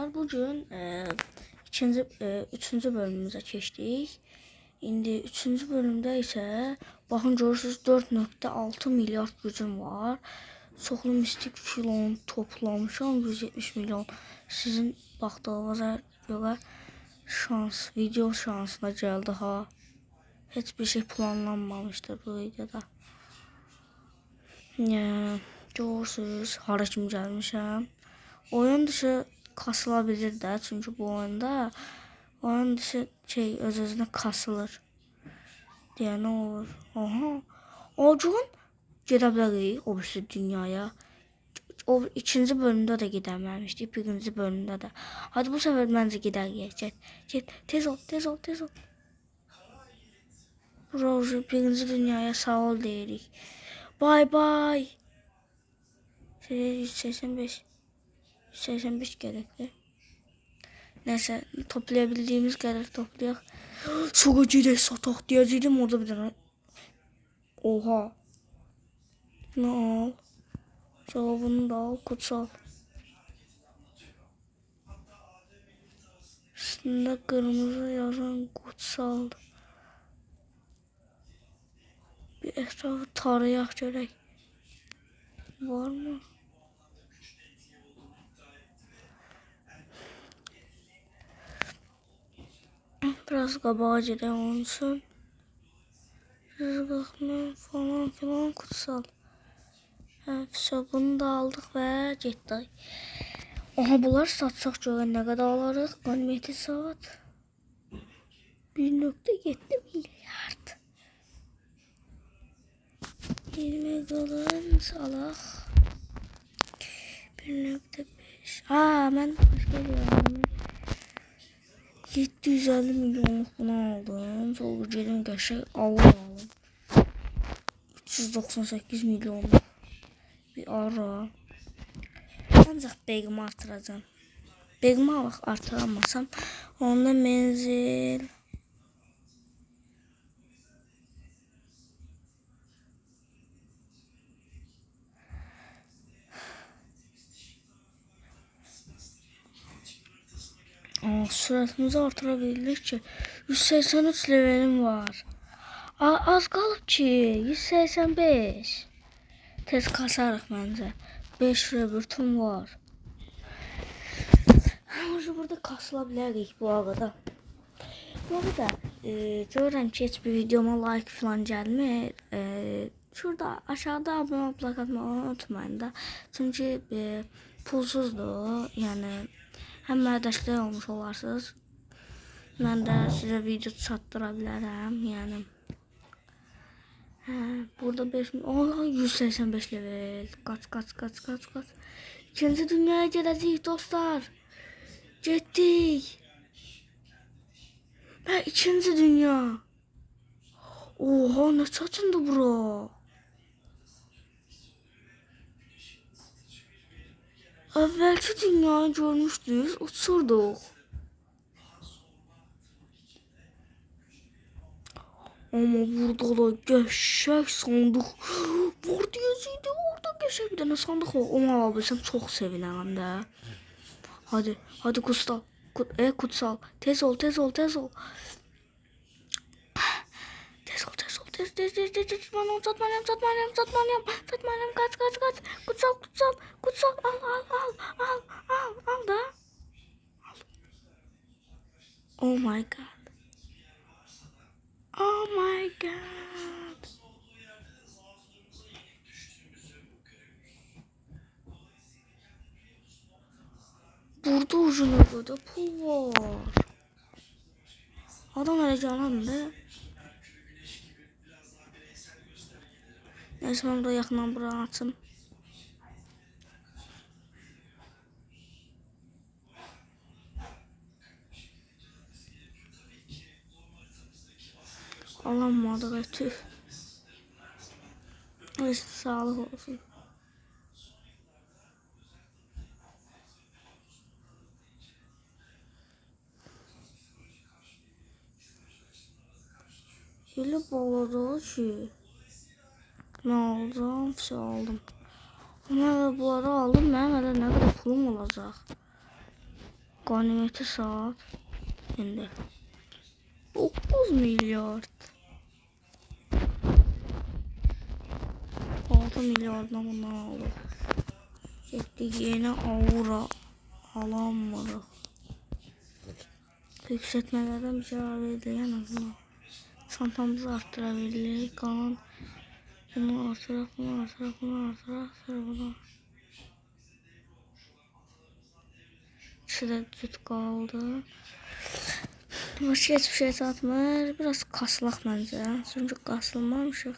Bugün üçüncü bölümümüze geçtik. İndi üçüncü bölümde ise bakın görürsünüz 4,6 milyar gücüm var. Çoxlu mistik filon toplamışam 170 milyon. Sizin baxdığınıza görə video şansına geldi ha. Hiçbir şey planlanmamıştır bu videoda. Görürsünüz hara kimi gəlmişəm. Oyun dışı kasılabilir də, çünkü bu oyunda oyun dışı öz-özünə kasılır. Deyə nə olur? Aha. O gün gedə bilərik o birisi dünyaya. O ikinci bölümdə də gedəməmişdik, birinci bölümdə də. Hadi bu sefer məncə gedərik. Get. Tez ol. Roji birinci dünyaya sağ ol deyirik. Bye bye. 185 gerekli. Neyse toplayabildiğimiz kadar toplayaq. Sonra gedək sataq deyəcəydim orada bir dənə. Oha. Ne al? Cevabını da al, kutsal. Üstünde kırmızı yazan kutsal. Bir etrafı tarayaq görək. Var mı? Biraz qabağa gedək onun üçün. Rızqını falan filan kutsal. Все, bunu da aldık və getdik. Aha, bunlar satsaq görən nə qədər alarıq? Qanimeti saat 1,7 milyard. 20 qalın alaq. 1,5. Mən başqa görürəm. 750 milyonluq bunu aldım. Sonra gedim qəşəng alım. 398 milyonluq bir ara. Ancaq beğimi artıracağım. Beğimi artıramasam onda menzil süratimizi artırabilirdik ki 183 levelim var. Az qalıb ki 185. Tez kasarıq məncə. 5 rebirtum var. Burada kasıla bilərik bu arada. Bu arada görürəm ki heç bir videoma like falan gəlmir. Şurada aşağıda abone ol plakatını unutmayın da. Çünkü pulsuzdur. Yəni həm mənə dəstək olmuş olarsınız. Mən də sizə video çatdıra bilərəm. Yəni burada 185 level. Kaç. İkinci dünyaya gedəcəyik dostlar. Getdik. İkinci dünya. Oha, ne çatındı bura. Əvvəlki dünyayı görmüşdünüz, uçurduq. Ama burada da qəşəng sandıq var deyəcəkdim. Orada qəşəng bir dənə sandıq var. Onu alabilsəm çox sevinərəm də. Hadi kutsal. Kutsal. Tez ol. Tez. Satmalıyım. Kaç. Kutsal. Al da. Oh my god. Burada uzun kadar pul var. Adam öyle canlandı. Neyse ben de yakından buraya atım. Alamadı ve tüh. Neyse sağlık olsun. Elə bağladılar ki, ne alacağım? Şey aldım. Ama bunları aldım. Mənim hələ nə qədər pulum olacaq? Ganimeti saat. Şimdi 9 milyar. 6 milyardan bundan aldık. Getdik yeni Aura alanmadıq. Yükseltmələrdən bir şey verildi en azından. Çantamızı arttırabilirik. Kalan bunu artıraq, bunu artıraq, bunu artıraq, sonra bunu. İkisi de düz kaldı. Başka hiçbir şey satmır. Biraz kasılaq bence. Çünkü kasılmamışıq.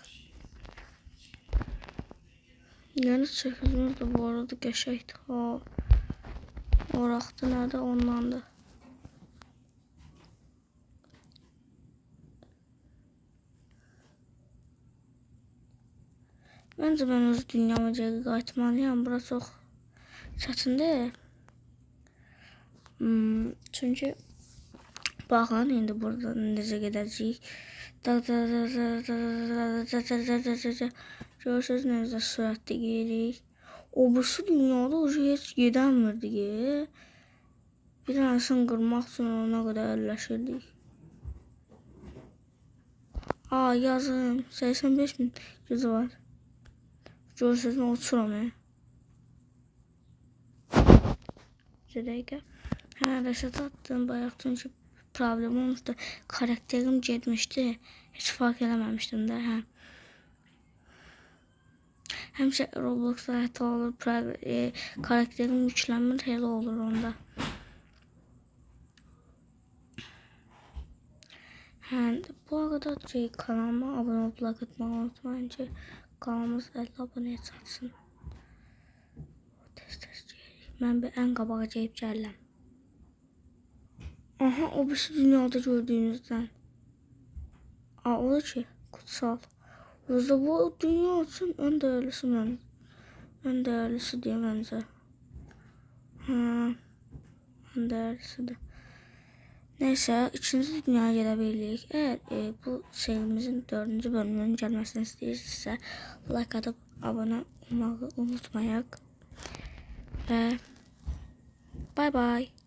Yani çəkimiz de bu arada qəşəkdir. Ha. Oraqdı nerede? Ondandı. Bence ben öz dünyama qayıtmalıyam. Bura çox çətindir. Çünkü baxın indi burada necə gedəcəyik. Görürsünüz necə sürətli gedirik. O birisi dünyada heç gedəmirdi ki. Bir tanesini qırmaq üçün ona qədər əlləşirdik. Aa yazım 85.000 gözü var. Görürsünüz nə uçuram. Şuraya. Ha reset attım bayaq çünkü problem olmuştu. Karakterim getmişti. Hiç fark eləməmişdim də. Hə. Həmişə Robloxda hata olur. Karakterim yüklənmir. Elə olur onda. Hə, bu arada kanalıma abone olup like atmayı unutmayın ki kanalımız 50 aboneye çatsın. Mən bir ən qabağa gəlib gəlirəm. Aha o birisi dünyada gördüğünüzden. Aa o da ki kutsal. O yüzden bu dünya için en değerlisi ben. En değerlisi diye bence. Ha, en değerlisi de. Neyse 2. dünyaya gelebildik. Eğer bu serimizin 4. bölümünün gelmesini istiyorsanız like atıp abone olmayı unutmayın. Ve bye bye.